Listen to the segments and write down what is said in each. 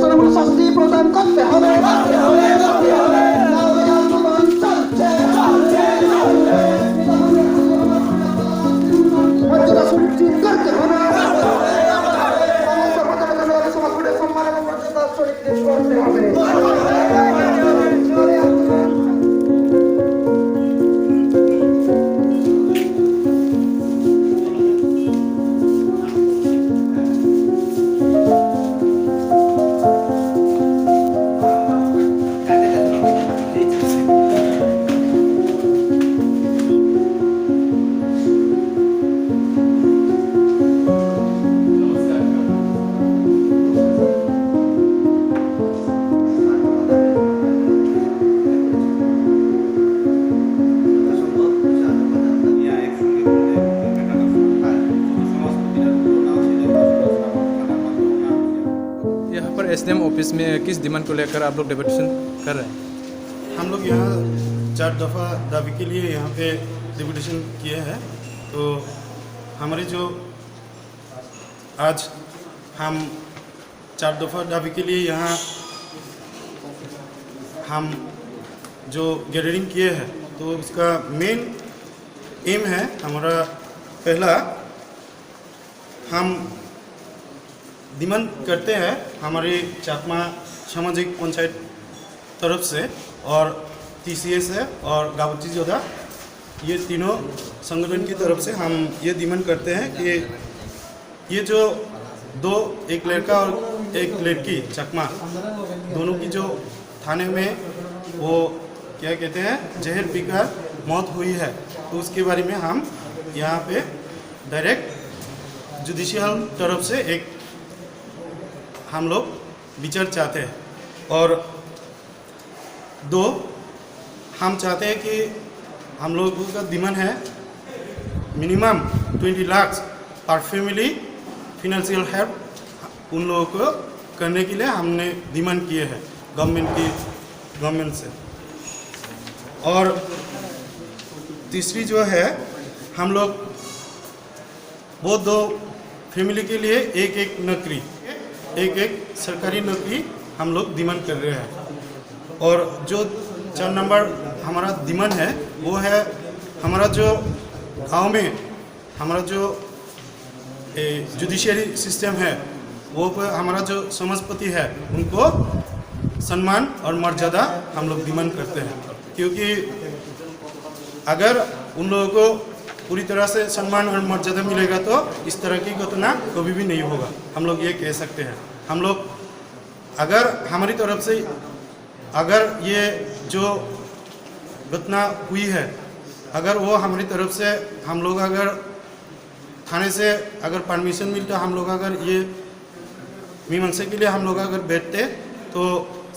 দৃষ্টান্তমূলক শাস্তি প্রদান করতে হবে। আন্দোলন চলছে, মর্যাদা সুনিশ্চিত করতে হবে। সমাজের সম্মান এবং মর্যাদা সুনিশ্চিত করতে হবে। यहाँ पर एसडीएम ऑफिस में किस डिमांड को लेकर आप लोग डेपुटेशन कर रहे हैं? हम लोग यहाँ 4 दफ़ा दावी के लिए यहाँ पे डेपुटेशन किए हैं। तो हमारे जो आज हम 4 दफ़ा दावी के लिए यहाँ हम जो गैदरिंग किए हैं, तो उसका मेन एम है हमारा पहला, हम डिमांड करते हैं हमारे चाकमा सामाजिक पंचायत तरफ से और TCS है और गावची जोधा, ये तीनों संगठन की तरफ से हम ये डिमांड करते हैं कि ये जो दो, एक लड़का और एक लड़की चकमा, दोनों की जो थाने में वो क्या कहते हैं जहर पीकर मौत हुई है, तो उसके बारे में हम यहाँ पे डायरेक्ट जुडिशियल तरफ से एक हम लोग विचार चाहते हैं। और दो, हम चाहते हैं कि हम लोगों का डिमांड है मिनिमम 20 लाख पर फैमिली फिनेंशियल हेल्प उन लोगों को करने के लिए हमने डिमांड किए हैं गवर्नमेंट से। और तीसरी जो है, हम लोग वो दो फैमिली के लिए एक नौकरी, एक सरकारी नौकरी हम लोग डिमांड कर रहे हैं। और जो 4 नंबर हमारा डिमांड है वो है हमारा जो गांव में हमारा जो जुडिशियरी सिस्टम है, वो हमारा जो समाजपति है उनको सम्मान और मर्यादा हम लोग डिमांड करते हैं। क्योंकि अगर उन लोगों को पूरी तरह से सम्मान और मर्यादा मिलेगा तो इस तरह की घटना कभी भी नहीं होगा, हम लोग ये कह सकते हैं। हम लोग अगर हमारी तरफ से अगर ये जो घटना हुई है, अगर वो हमारी तरफ से हम लोग अगर थाने से अगर परमिशन मिलता, हम लोग अगर ये मीमांसा के लिए हम लोग अगर बैठते तो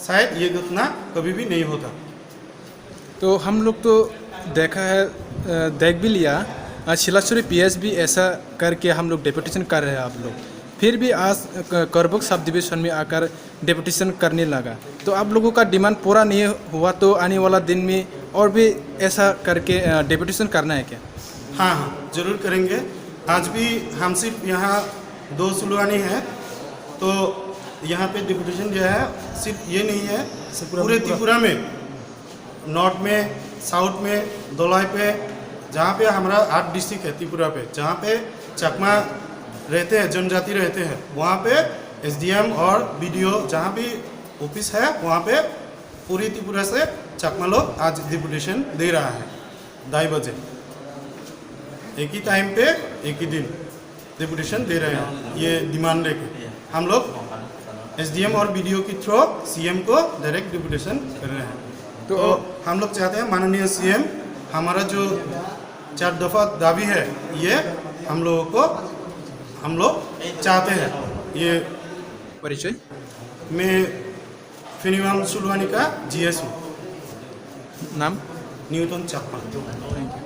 शायद ये घटना कभी भी नहीं होता। तो हम लोग तो देखा है, देख भी लिया, शिलाचुरी PS भी ऐसा करके हम लोग डेपुटेशन कर रहे हैं आप लोग, फिर भी आज करबुक सब डिवीजन में आकर डेपुटेशन करने लगा। तो आप लोगों का डिमांड पूरा नहीं हुआ तो आने वाला दिन में और भी ऐसा करके डेपुटेशन करना है क्या? हाँ, ज़रूर करेंगे। आज भी हम सिर्फ यहाँ 2 सुलवानी है, तो यहाँ पे डेपुटेशन जो है सिर्फ ये नहीं है, पूरे त्रिपुरा में, नॉर्थ में, साउथ में, दोलाई पे, जहाँ पे हमारा 8 डिस्ट्रिक्ट है त्रिपुरा पे, जहाँ पे चकमा रहते हैं, जनजाति रहते हैं, वहाँ पे SDM और BDO जहाँ भी ऑफिस है वहाँ पे पूरी त्रिपुरा से चकमा लोग आज डेपुटेशन दे रहा है 2:30 बजे, एक ही टाइम पे एक ही दिन डेपुटेशन दे रहे हैं। ये डिमांड लेके हम लोग SDM और BDO के थ्रू CM को डायरेक्ट डेपुटेशन कर रहे हैं। तो हम लोग चाहते हैं माननीय CM हमारा जो 4 दफ़ा दावी है ये हम लोग चाहते हैं। ये परिचय? मैं फिनिवाम सुलवानी का GS हूँ। नाम? Newton Chakma. Thank you.